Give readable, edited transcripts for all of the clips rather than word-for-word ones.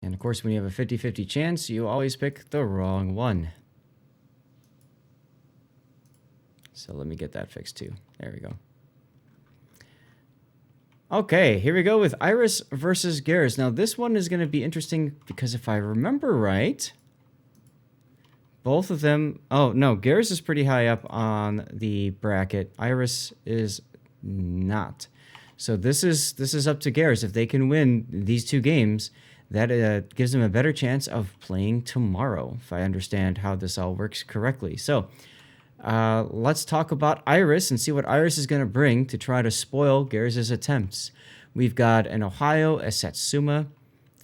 And of course, when you have a 50-50 chance, you always pick the wrong one. So let me get that fixed too. There we go. Okay, here we go with Iris versus GERS. Now, this one is going to be interesting because if I remember right, both of them... Oh, no, GERS is pretty high up on the bracket. Iris is not. So this is up to GERS. If they can win these two games, that gives them a better chance of playing tomorrow, if I understand how this all works correctly. So... let's talk about Iris and see what Iris is going to bring to try to spoil GERS' attempts. We've got an Ohio, a Satsuma,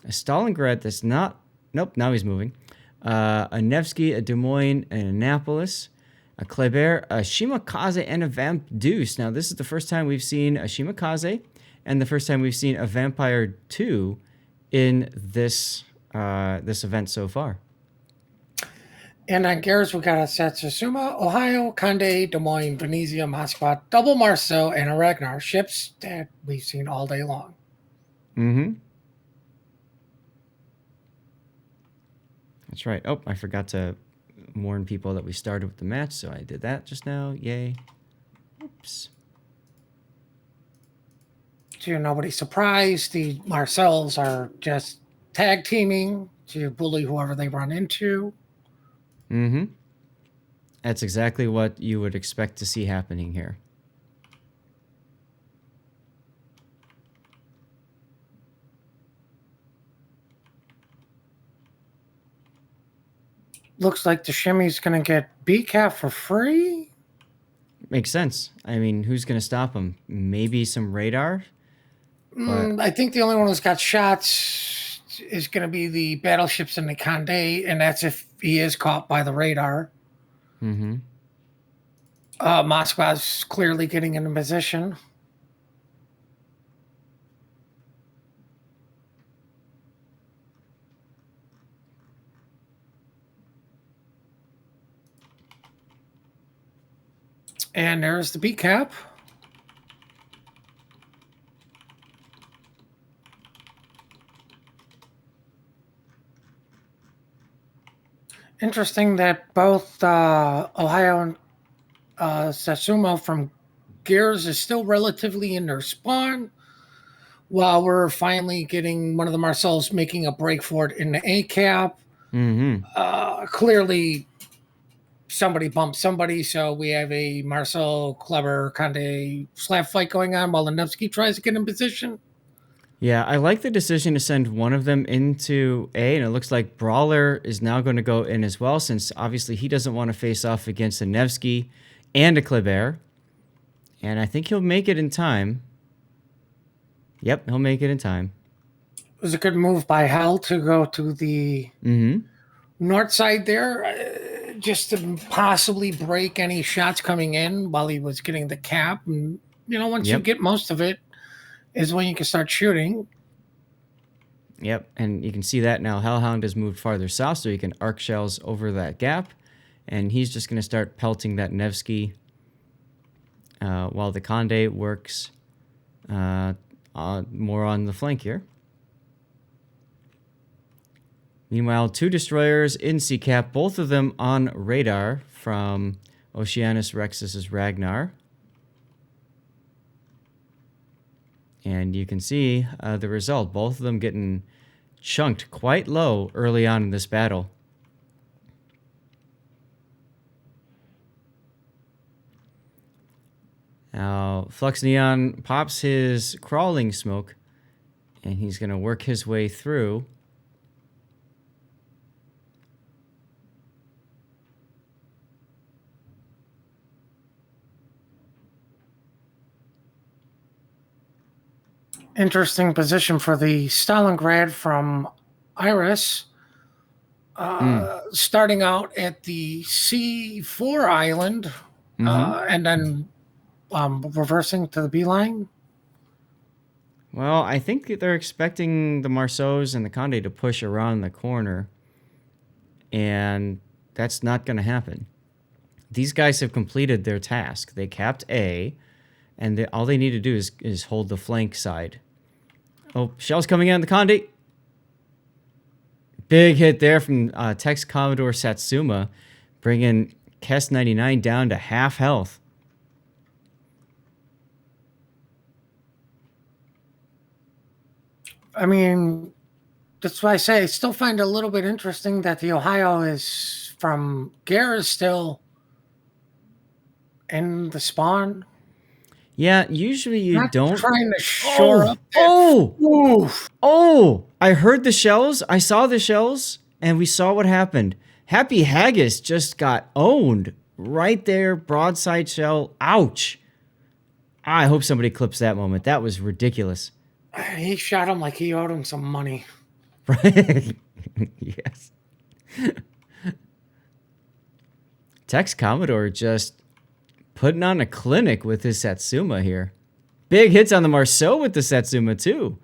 a Stalingrad that's not... Nope, now he's moving. A Nevsky, a Des Moines, an Annapolis, a Kleber, a Shimakaze, and a Vamp Deuce. Now, this is the first time we've seen a Shimakaze and the first time we've seen a Vampire 2 in this event so far. And on GERS, we got a Satsuma, Ohio, Conde, Des Moines, Venezia, Moskva, double Marceau, and a Ragnar. Ships that we've seen all day long. Mm-hmm. That's right. Oh, I forgot to warn people that we started with the match, so I did that just now. Yay. Oops. To nobody's surprise, the Marcels are just tag teaming to bully whoever they run into. Mm-hmm. That's exactly what you would expect to see happening here. Looks like the Shimmy's going to get BCAP for free. Makes sense. I mean, who's going to stop him? Maybe some radar? I think the only one who's got shots is going to be the battleships in the Conde, and that's if he is caught by the radar. Mm-hmm. Moskva's clearly getting into position. And there's the BCAP. Interesting that both Ohio and Satsuma from GERS is still relatively in their spawn, while we're finally getting one of the Marcels making a break for it in the A-cap. Mm-hmm. Clearly, somebody bumped somebody, so we have a Marcel, Kleber, Conde slap fight going on while the Nevsky tries to get in position. Yeah, I like the decision to send one of them into A, and it looks like Brawler is now going to go in as well, since obviously he doesn't want to face off against a Nevsky and a Kleber. And I think he'll make it in time. Yep, he'll make it in time. It was a good move by Hell to go to the north side there, just to possibly break any shots coming in while he was getting the cap. And, once you get most of it, is when you can start shooting. Yep, and you can see that now. Hellhound has moved farther south, so he can arc shells over that gap. And he's just going to start pelting that Nevsky while the Conde works more on the flank here. Meanwhile, two destroyers in C-cap, both of them on radar from Oceanus Rex's Ragnar. And you can see the result. Both of them getting chunked quite low early on in this battle. Now, Flux Neon pops his crawling smoke, and he's going to work his way through. Interesting position for the Stalingrad from Iris. Starting out at the C4 island and then reversing to the B line. Well, I think they're expecting the Marceaus and the Conde to push around the corner, and that's not going to happen. These guys have completed their task. They capped A, and all they need to do is hold the flank side. Oh, shells coming in on the Conde. Big hit there from Tex Commodore Satsuma, bringing Kess 99 down to half health. I mean, that's why I say I still find it a little bit interesting that the Ohio is from GERS still in the spawn. Yeah, usually you Not don't. trying to shore Oh, up oh, Oof. oh! I heard the shells. I saw the shells, and we saw what happened. Happy Haggis just got owned right there, broadside shell. Ouch! I hope somebody clips that moment. That was ridiculous. He shot him like he owed him some money. Right? Yes. Tex Commodore just putting on a clinic with his Satsuma here. Big hits on the Marceau with the Satsuma, too.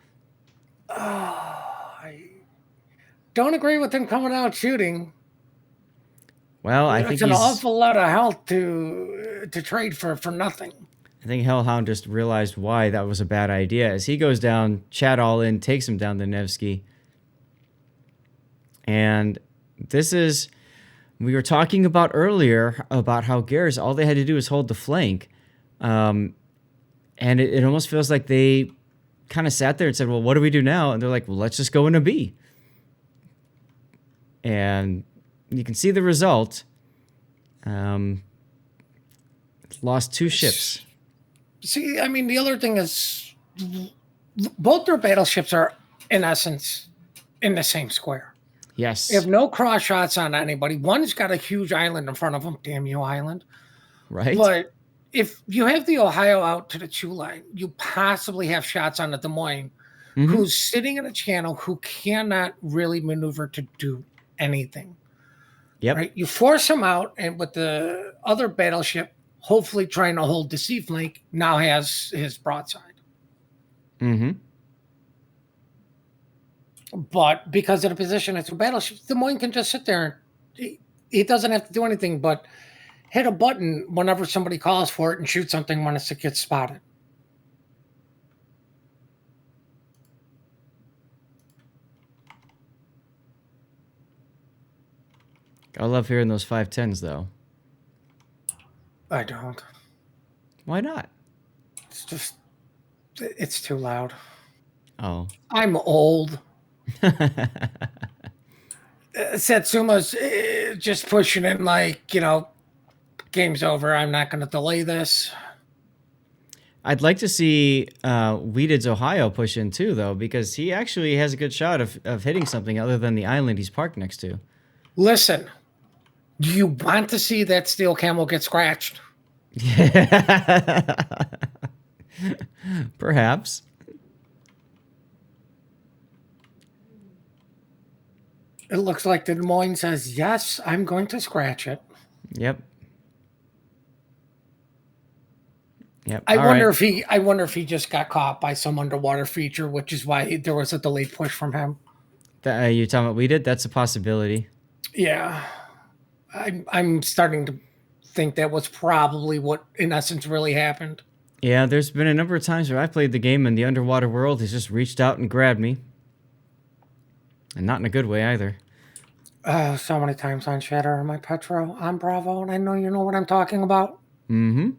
I don't agree with him coming out shooting. Well, I think It's an he's. awful lot of health to trade for nothing. I think Hellhound just realized why that was a bad idea. As he goes down, Chad all in, takes him down the Nevsky. And this is. We were talking about earlier about how GERS, all they had to do is hold the flank. And it almost feels like they kind of sat there and said, well, what do we do now? And they're like, well, let's just go into B. And you can see the result. Lost 2 ships. See, I mean, the other thing is both their battleships are, in essence, in the same square. Yes. They have no cross shots on anybody. One's got a huge island in front of them. Damn you, island. Right? But if you have the Ohio out to the 2 line, you possibly have shots on the Des Moines, who's sitting in a channel who cannot really maneuver to do anything. Yep. Right? You force him out, and with the other battleship, hopefully trying to hold the sea flank, now has his broadside. Mm-hmm. But because of the position of 2 battleships, Des Moines can just sit there. He doesn't have to do anything but hit a button whenever somebody calls for it and shoot something when it gets spotted. I love hearing those 510s, though. I don't. Why not? It's too loud. Oh. I'm old. Satsuma's just pushing it like, game's over. I'm not going to delay this. I'd like to see Weeded's Ohio push in too, though, because he actually has a good shot of hitting something other than the island he's parked next to. Listen, do you want to see that steel camel get scratched? Perhaps. It looks like the Des Moines says, yes, I'm going to scratch it. Yep. Yep. I wonder if he just got caught by some underwater feature, which is why there was a delayed push from him. You're talking about Weeded? That's a possibility. Yeah. I'm starting to think that was probably what, in essence, really happened. Yeah, there's been a number of times where I played the game and the underwater world has just reached out and grabbed me. And not in a good way either. So many times on Shatter, my Petro, on Bravo, and I know you know what I'm talking about. Mm-hmm.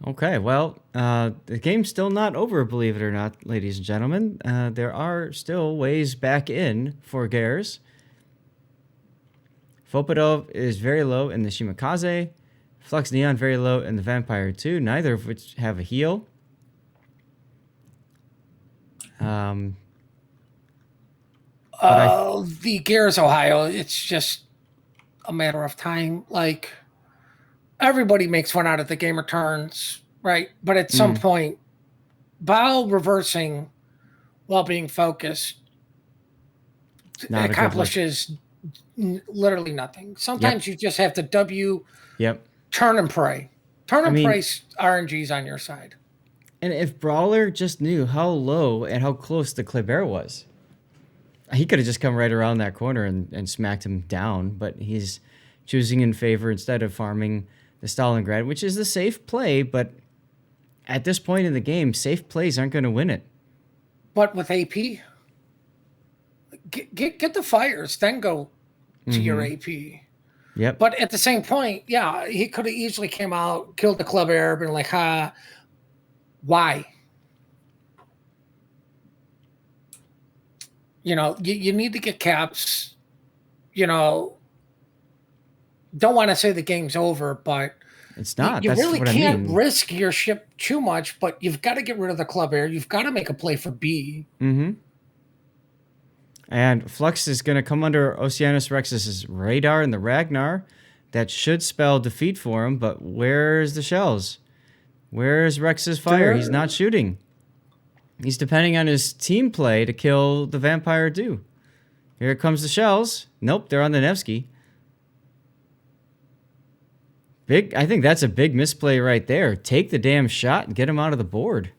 Okay, well, the game's still not over, believe it or not, ladies and gentlemen. There are still ways back in for GERS. Fopodov is very low in the Shimakaze. Flux Neon very low in the Vampire 2, neither of which have a heal. The GERS Ohio, it's just a matter of time. Like, everybody makes fun out of the game returns, right? But at some point, while reversing while being focused accomplishes literally nothing. Sometimes you just have to W, turn and pray. Turn and pray RNG's on your side. And if Brawler just knew how low and how close the Kleber was, he could have just come right around that corner and smacked him down, but he's choosing in favor instead of farming the Stalingrad, which is the safe play, but at this point in the game, safe plays aren't going to win it. But with AP, get the fires, then go to your AP. Yep. But at the same point, yeah, he could have easily came out, killed the club air, been like, why? You know, you need to get caps. You know, don't want to say the game's over, but it's not. You That's really what can't I mean. risk your ship too much, but you've got to get rid of the club air. You've got to make a play for B. And Flux is going to come under Oceanus Rex's radar in the Ragnar. That should spell defeat for him, but where's the shells? Where's Rex's fire? He's not shooting. He's depending on his team play to kill the Vampire Dew. Here comes the shells. Nope, they're on the Nevsky. I think that's a big misplay right there. Take the damn shot and get him out of the board.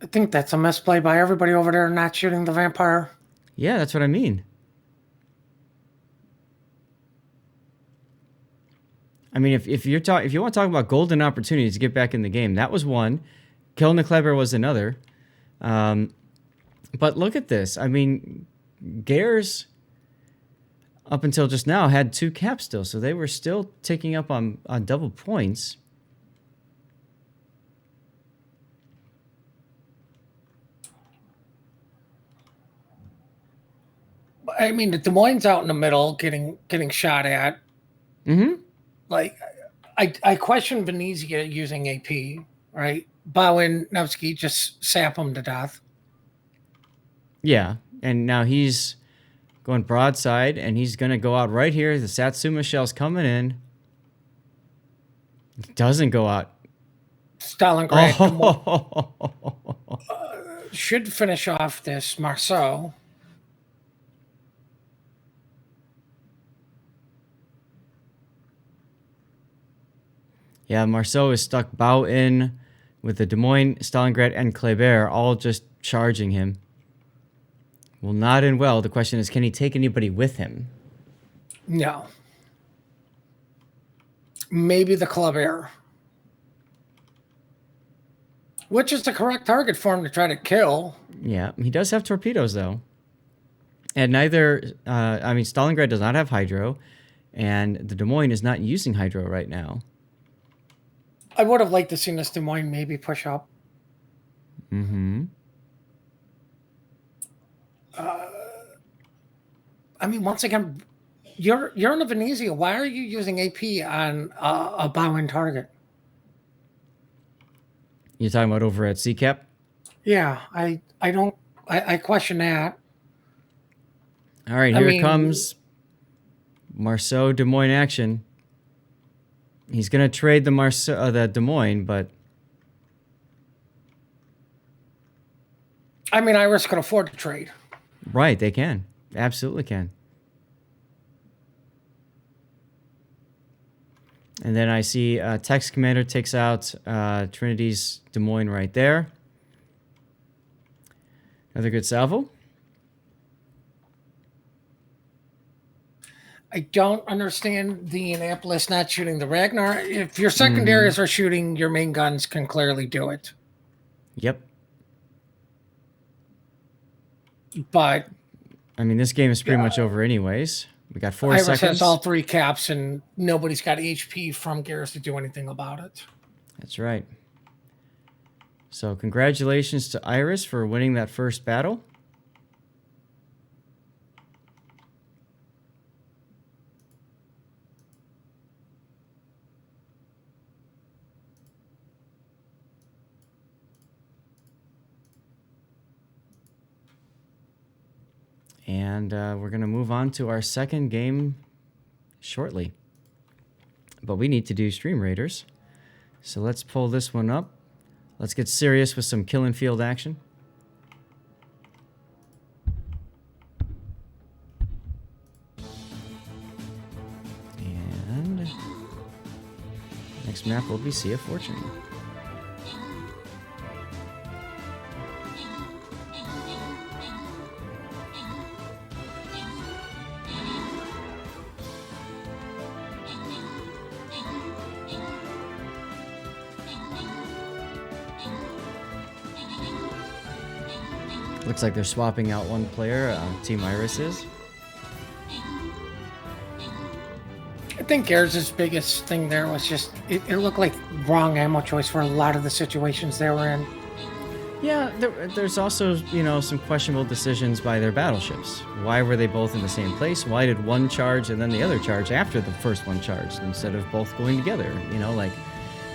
I think that's a misplay by everybody over there not shooting the Vampire. Yeah, that's what I mean. I mean, if you want to talk about golden opportunities to get back in the game, that was one. Killing the Kleber was another. But look at this. I mean, GERS, up until just now, had 2 caps still, so they were still ticking up on double points. I mean, the Des Moines out in the middle, getting shot at. Like, I question Venezia using AP, right? Bowen, Nevsky, just sap him to death. Yeah, and now he's going broadside, and he's going to go out right here. The Satsuma shell's coming in. Doesn't go out. Stalingrad should finish off this Marceau. Yeah, Marceau is stuck bow in with the Des Moines, Stalingrad, and Kleber all just charging him. Will not end well. The question is, can he take anybody with him? No. Maybe the club air. Which is the correct target for him to try to kill. Yeah, he does have torpedoes, though. And Stalingrad does not have hydro, and the Des Moines is not using hydro right now. I would have liked to see this Des Moines maybe push up. I mean, once again, you're in a Venezia. Why are you using AP on a bow-in target? You're talking about over at CCAP? Yeah, I question that. All right, here comes Marceau Des Moines action. He's going to trade the Des Moines, but I mean, Iris can afford to trade. Right, they can. Absolutely can. And then I see Tex Commander takes out Trinity's Des Moines right there. Another good salvo. I don't understand the Annapolis not shooting the Ragnar. If your secondaries are shooting, your main guns can clearly do it. Yep. But I mean, this game is pretty much over anyways. We got 4 Iris seconds. has all 3 caps, and nobody's got HP from GERS to do anything about it. That's right. So congratulations to Iris for winning that first battle. And we're going to move on to our second game shortly. But we need to do Stream Raiders. So let's pull this one up. Let's get serious with some kill and field action. And next map will be Sea of Fortune. Looks like they're swapping out one player. Team Iris is. I think GERS' biggest thing there was just it looked like wrong ammo choice for a lot of the situations they were in. Yeah, there's also, some questionable decisions by their battleships. Why were they both in the same place? Why did one charge and then the other charge after the first one charged instead of both going together?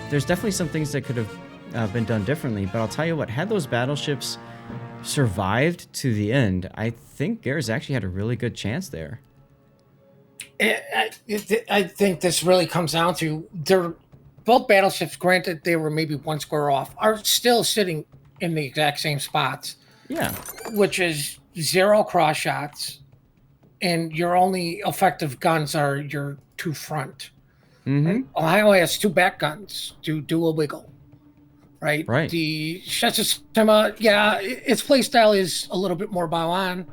There's definitely some things that could have been done differently. But I'll tell you what, had those battleships survived to the end, I think GERS actually had a really good chance there. I think this really comes down to both battleships, granted they were maybe one square off, are still sitting in the exact same spots. Yeah. Which is 0 cross shots, and your only effective guns are your 2 front. Mm-hmm. Right? Ohio has 2 back guns, do a wiggle. Right? Right. The Shetsuma, yeah, its playstyle is a little bit more bow on,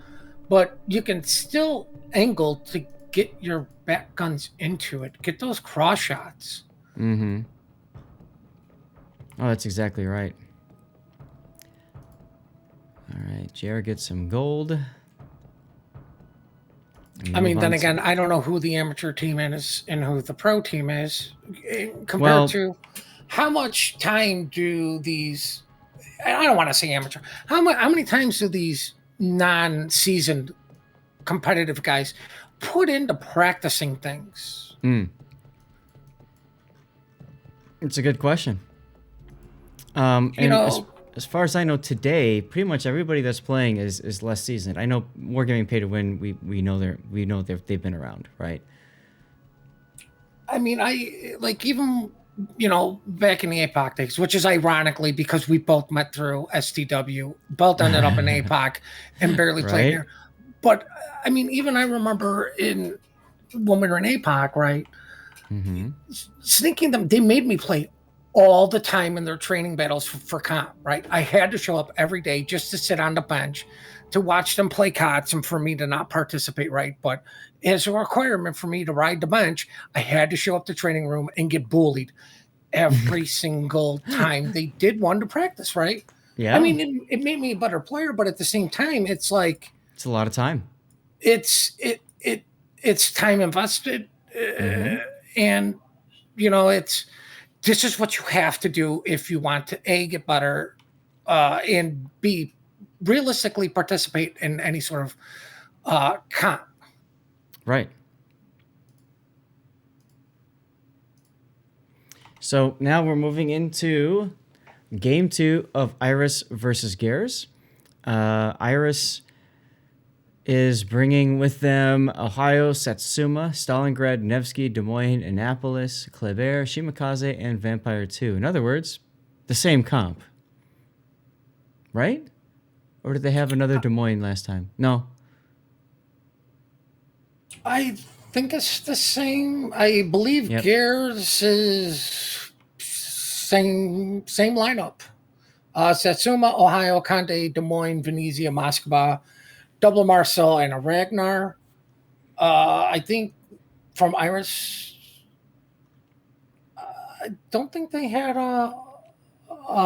but you can still angle to get your back guns into it. Get those cross shots. Mm-hmm. Oh, that's exactly right. All right, JR gets some gold. I mean, then again, I don't know who the amateur team is and who the pro team is compared to how much time do these. I don't want to say amateur. How many times do these non-seasoned competitive guys put into practicing things? It's a good question. As far as I know today, pretty much everybody that's playing is less seasoned. I know Wargaming Pay to Win. We know they've been around, right? I mean, I like even back in the APOC days, which is ironically because we both met through STW, both ended up in APOC and barely played there. But I mean, even I remember when we were in APOC, right? Mm-hmm. Sneaking them, they made me play all the time in their training battles for comp, right? I had to show up every day just to sit on the bench to watch them play COTS and for me to not participate, right? But as a requirement for me to ride the bench, I had to show up to training room and get bullied every single time they did one to practice, right? Yeah. I mean, it made me a better player, but at the same time, it's like... It's a lot of time. It's time invested. And, this is what you have to do if you want to A, get better, and B, realistically participate in any sort of comp. Right. So now we're moving into game 2 of Iris versus GERS. Iris is bringing with them Ohio, Satsuma, Stalingrad, Nevsky, Des Moines, Annapolis, Kleber, Shimakaze, and Vampire 2. In other words, the same comp. Right? Or did they have another Des Moines last time? No. I think it's the same. I believe GERS is same lineup. Satsuma, Ohio, Conde, Des Moines, Venezia, Moskva, Double Marcel, and a Ragnar. I think from Iris, I don't think they had a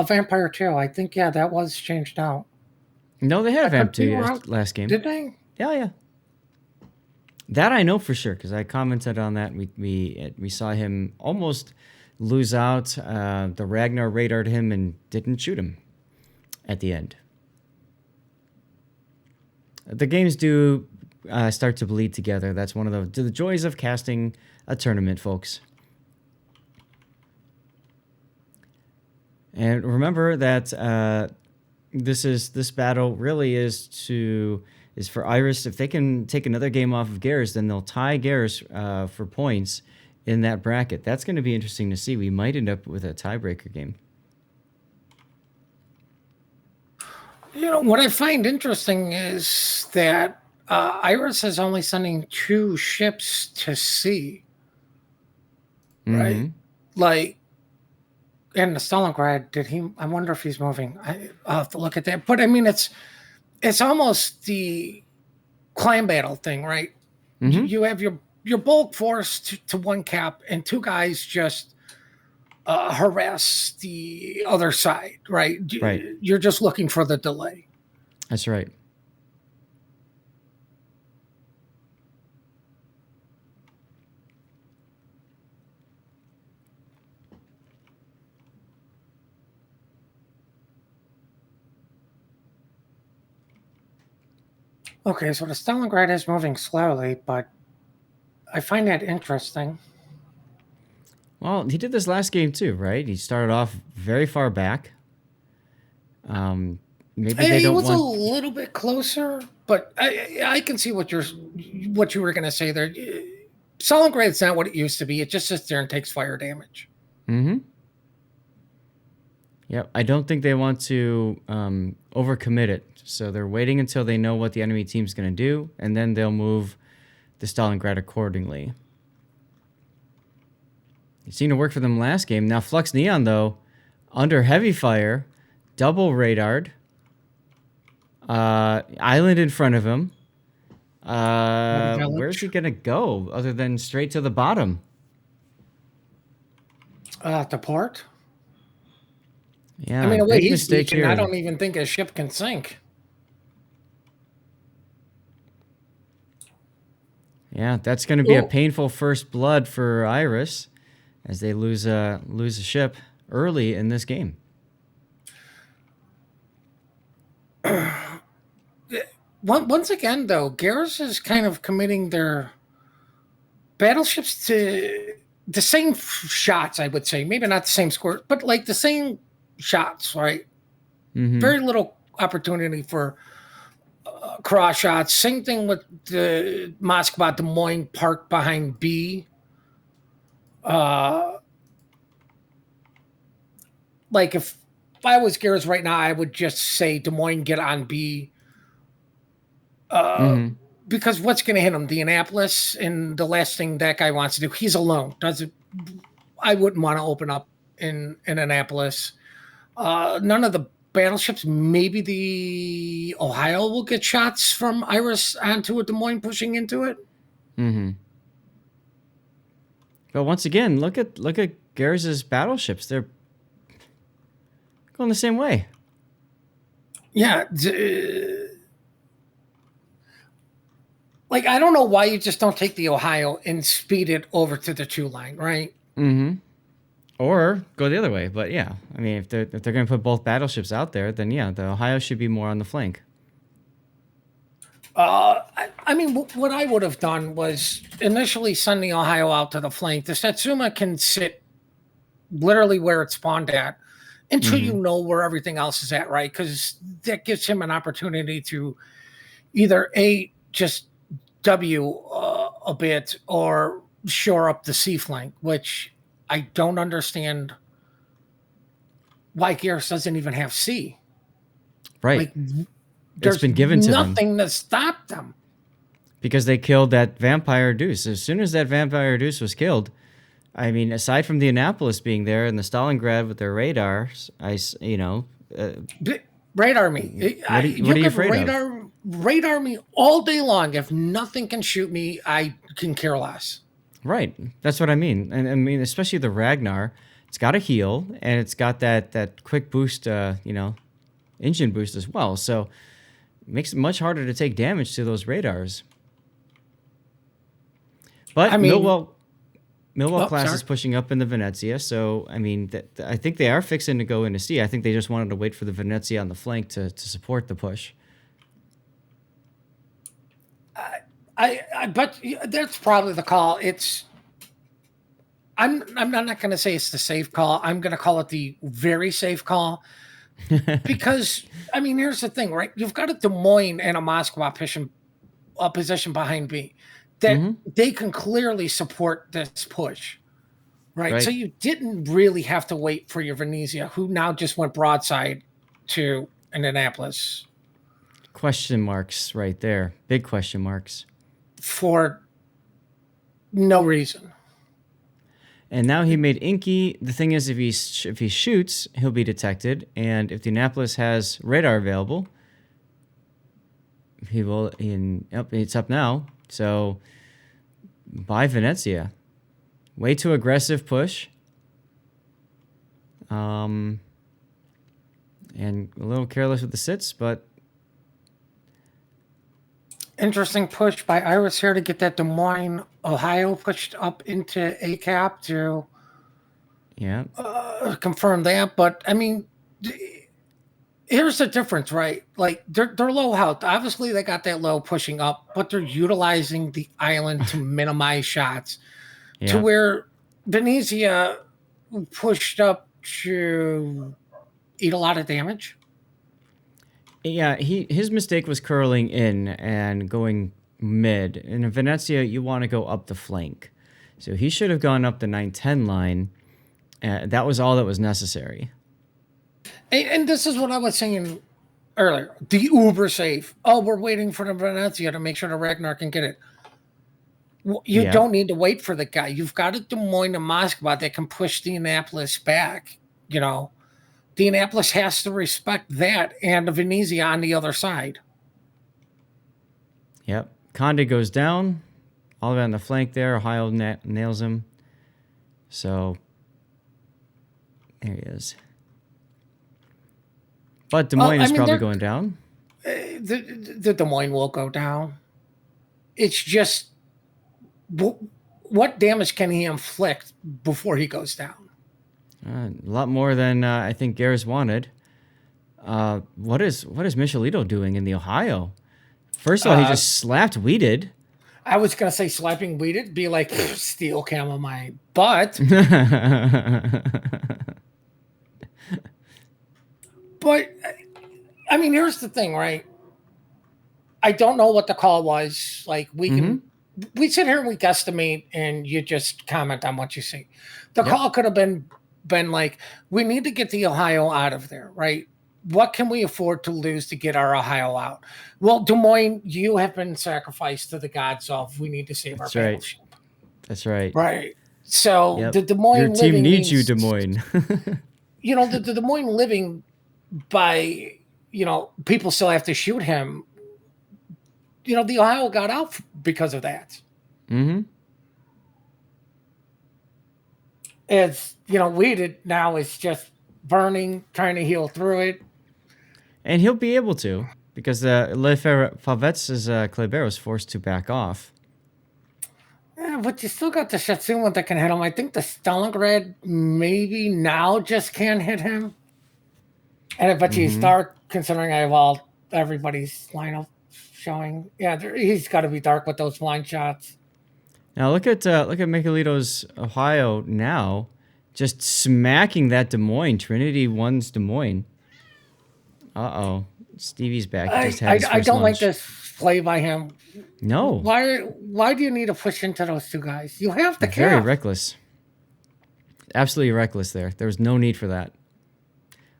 Vampire 2. I think, that was changed out. No, they had a Vamp 2 last game. Did they? Yeah. That I know for sure because I commented on that. We saw him almost lose out. The Ragnar radared him and didn't shoot him at the end. The games do start to bleed together. That's one of the joys of casting a tournament, folks. And remember that this battle really is for Iris. If they can take another game off of GERS, then they'll tie GERS for points in that bracket. That's going to be interesting to see. We might end up with a tiebreaker game. What I find interesting is that Iris is only sending 2 ships to sea, right? Mm-hmm. Like, and the Stalingrad, I wonder if he's moving. I'll have to look at that. But I mean, it's almost the clan battle thing, right? Mm-hmm. You have your bulk force to one cap and 2 guys just harass the other side, right? Right. You're just looking for the delay. That's right. Okay, so the Stalingrad is moving slowly, but I find that interesting. Well, he did this last game too, right? He started off very far back. Um, maybe they He don't was a want. little bit closer, but I can see what you were going to say there. Stalingrad's not what it used to be. It just sits there and takes fire damage. Mm-hmm. Yep. I don't think they want to overcommit it. So they're waiting until they know what the enemy team's going to do, and then they'll move the Stalingrad accordingly. It seemed to work for them last game. Now Flux Neon, though, under heavy fire, double radared, island in front of him. Where's he gonna go other than straight to the bottom? The port. Yeah, I mean, the way big he's mistake speaking, I here. don't even think a ship can sink. Yeah, that's gonna be a Ooh. painful first blood for Iris, as they lose a ship early in this game. Once again, though, GERS is kind of committing their battleships to the same shots, I would say. Maybe not the same score, but like the same shots, right? Mm-hmm. Very little opportunity for cross shots. Same thing with the Moskva Des Moines parked behind B. Like if I was GERS right now, I would just say Des Moines get on B. Because what's going to hit him? The Annapolis, and the last thing that guy wants to do, he's alone. I wouldn't want to open up in Annapolis. None of the battleships, maybe the Ohio will get shots from Iris onto a Des Moines pushing into it. Mm-hmm. But once again, look at GERS's battleships. They're going the same way. Yeah. Like, I don't know why you just don't take the Ohio and speed it over to the 2 line, right? Mm-hmm. Or go the other way. But yeah, I mean, if they're going to put both battleships out there, then yeah, the Ohio should be more on the flank. I mean, what I would have done was initially send the Ohio out to the flank. The Satsuma can sit literally where it spawned at until you know where everything else is at, right? Because that gives him an opportunity to either just W a bit or shore up the C flank, which I don't understand why GERS doesn't even have C. Right. Like, It's there's been given to them. nothing to stop them. Because they killed that Vampire Deuce. As soon as that Vampire Deuce was killed, I mean, aside from the Annapolis being there and the Stalingrad with their radars, Radar me. What are you afraid of? Radar me all day long. If nothing can shoot me, I can care less. Right. That's what I mean. And I mean, especially the Ragnar, it's got a heal and it's got that quick boost, engine boost as well. So it makes it much harder to take damage to those radars. But I mean, Millwall class is pushing up in the Venezia, so I mean, I think they are fixing to go into C. I think they just wanted to wait for the Venezia on the flank to support the push. But that's probably the call. I'm not going to say it's the safe call. I'm going to call it the very safe call. Because, I mean, here's the thing, right? You've got a Des Moines and a Moskva position behind B that they can clearly support this push, right? So you didn't really have to wait for your Venezia, who now just went broadside to an Annapolis. Question marks right there. Big question marks. For no reason. And now he made Inky. The thing is, if he shoots, he'll be detected. And if the Annapolis has radar available, he will. It's up now. So, by Venezia, way too aggressive push. And a little careless with the sits, but interesting push by Iris here to get that Des Moines, Ohio pushed up into ACAP to Yeah. confirm that. But I mean, here's the difference, right? Like they're low health. Obviously, they got that low pushing up, but they're utilizing the island to minimize shots to Yeah. where Venezia pushed up to eat a lot of damage. Yeah, his mistake was curling in and going mid. In Venezia, you want to go up the flank. So he should have gone up the 910 line. That was all that was necessary. And this is what I was saying earlier. The Uber safe. Oh, we're waiting for the Venezia to make sure the Ragnar can get it. You don't need to wait for the guy. You've got a Des Moines and Moscow that can push the Annapolis back. You know, the Annapolis has to respect that and the Venezia on the other side. Yep. Conde goes down. All the way on the flank there. Ohio nails him. So, there he is. But Des Moines is probably going down. The Des Moines will go down. It's just what damage can he inflict before he goes down? A lot more than I think GERS wanted. What is Michelito doing in the Ohio? First of all, he just slapped Weeded. I was gonna say slapping Weeded be like steel chamomile, but but I mean, here's the thing, right? I don't know what the call was. Like we sit here and we guesstimate, and you just comment on what you see. The call could have been like, we need to get the Ohio out of there, right? What can we afford to lose to get our Ohio out? Well, Des Moines, you have been sacrificed to the gods of we need to save our battleship. That's right. Right. So the Des Moines your team needs you, Des Moines. The Des Moines living by, people still have to shoot him. The Ohio got out because of that. Mm-hmm. It's, Weeded now is just burning, trying to heal through it. And he'll be able to, because Le Favet's Kleber was forced to back off. Yeah, but you still got the Shatsuma that can hit him. I think the Stalingrad maybe now just can't hit him. And I bet he's dark, considering I have everybody's lineup showing. Yeah, he's got to be dark with those blind shots. Now look at Michelito's Ohio now, just smacking that Des Moines. Trinity one's Des Moines. Uh-oh. Stevie's back. I don't like this play by him. No. Why do you need to push into those two guys? You have the Very reckless. Absolutely reckless there. There was no need for that.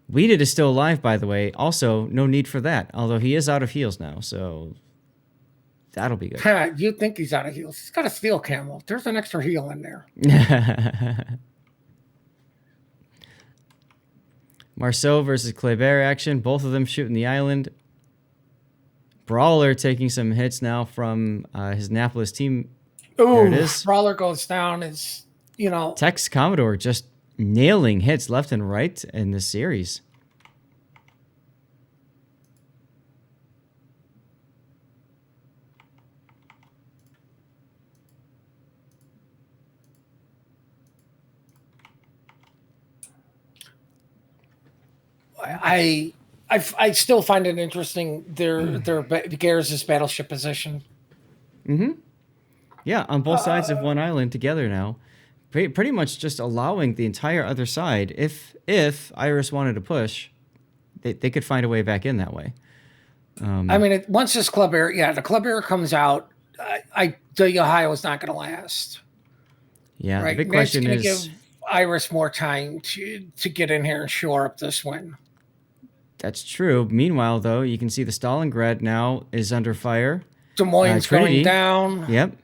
Weeded is still alive, by the way. Also, no need for that. Although he is out of heals now, so that'll be good. You think he's out of heals. He's got a steel camel. There's an extra heal in there. Marceau versus Kleber action. Both of them shooting the island. Brawler taking some hits now from his Annapolis team. Ooh, there it is. Brawler goes down. Tex Commodore just nailing hits left and right in this series. I still find it interesting their GERS' battleship position. Mm-hmm. Yeah, on both sides of one island together now. Pretty much just allowing the entire other side, if Iris wanted to push, they could find a way back in that way. I mean, once this club air, the club air comes out, the Ohio is not going to last. Yeah, right? The big question is, give Iris more time to get in here and shore up this win. That's true. Meanwhile, though, you can see the Stalingrad now is under fire. Des Moines going down. Yep.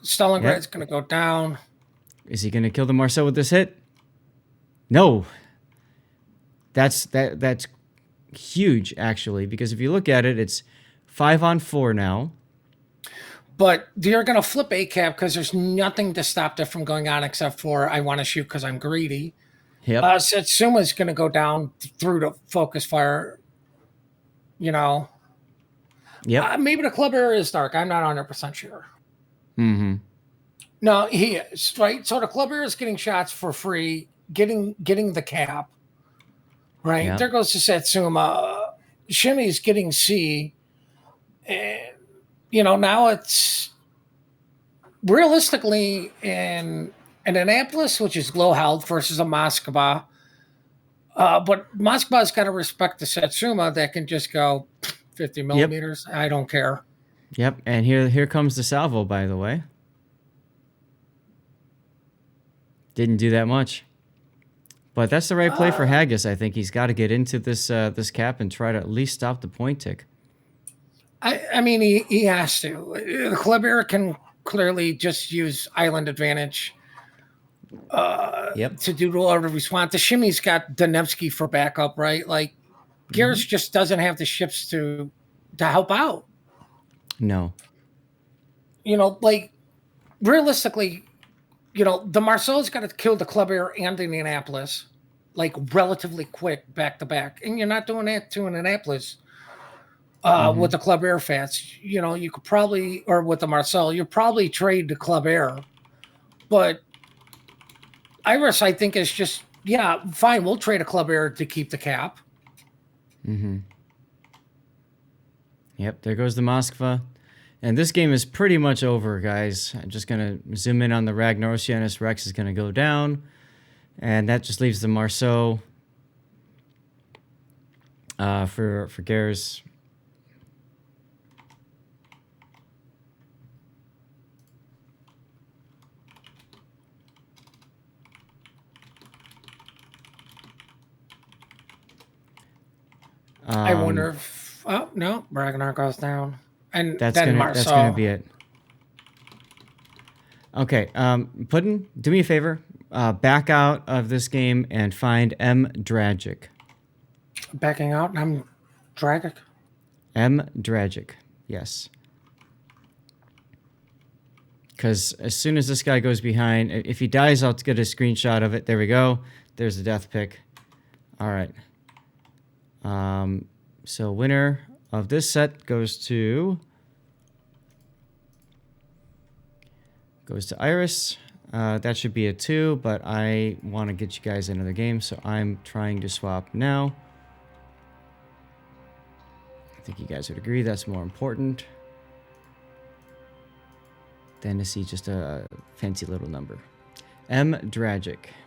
Stalingrad's going to go down. Is he going to kill the Marceau with this hit? No. That's huge, actually, because if you look at it, it's 5-on-4 now. But you're going to flip ACAP because there's nothing to stop that from going on except for I want to shoot because I'm greedy. Yep. Satsuma's going to go down through the focus fire, Yep. Maybe the club error is dark. I'm not 100% sure. Mm-hmm. No, he is, right? So the club error is getting shots for free, getting the cap, right? Yep. There goes to Satsuma. Shimmy's getting C. And, now it's realistically in Annapolis, which is low health, versus a Moskva. But Moskva's got to respect the Satsuma that can just go 50 Yep. millimeters. I don't care. Yep. And here comes the salvo, by the way. Didn't do that much. But that's the right play for Haggis. I think he's got to get into this cap and try to at least stop the point tick. I mean, he has to. The club error can clearly just use island advantage Yep. to do whatever we want. The Shimmy's got Danevsky for backup, right? Like, GERS just doesn't have the ships to help out. No. Like, realistically, the Marceau's got to kill the club error and Indianapolis, like, relatively quick, back to back. And you're not doing that to Indianapolis. With the Club Air Fats, you could probably, or with the Marcel, you'll probably trade the Club Air. But Iris, I think, is just, yeah, fine, we'll trade a Club Air to keep the cap. Mm-hmm. Yep, there goes the Moskva. And this game is pretty much over, guys. I'm just going to zoom in on the Ragnar. Oceanus Rex is going to go down. And that just leaves the Marceau for GERS. I wonder if, oh, no, Ragnar goes down. And that's then gonna Marceau. That's gonna be it. Okay, Puddin', do me a favor. Back out of this game and find M. Dragic. Backing out, and I'm Dragic. M. Dragic, yes. Because as soon as this guy goes behind, if he dies, I'll get a screenshot of it. There we go. There's the death pick. All right. So winner of this set goes to Iris. That should be a 2, but I want to get you guys into the game, so I'm trying to swap now. I think you guys would agree that's more important than to see just a fancy little number. M. Dragic.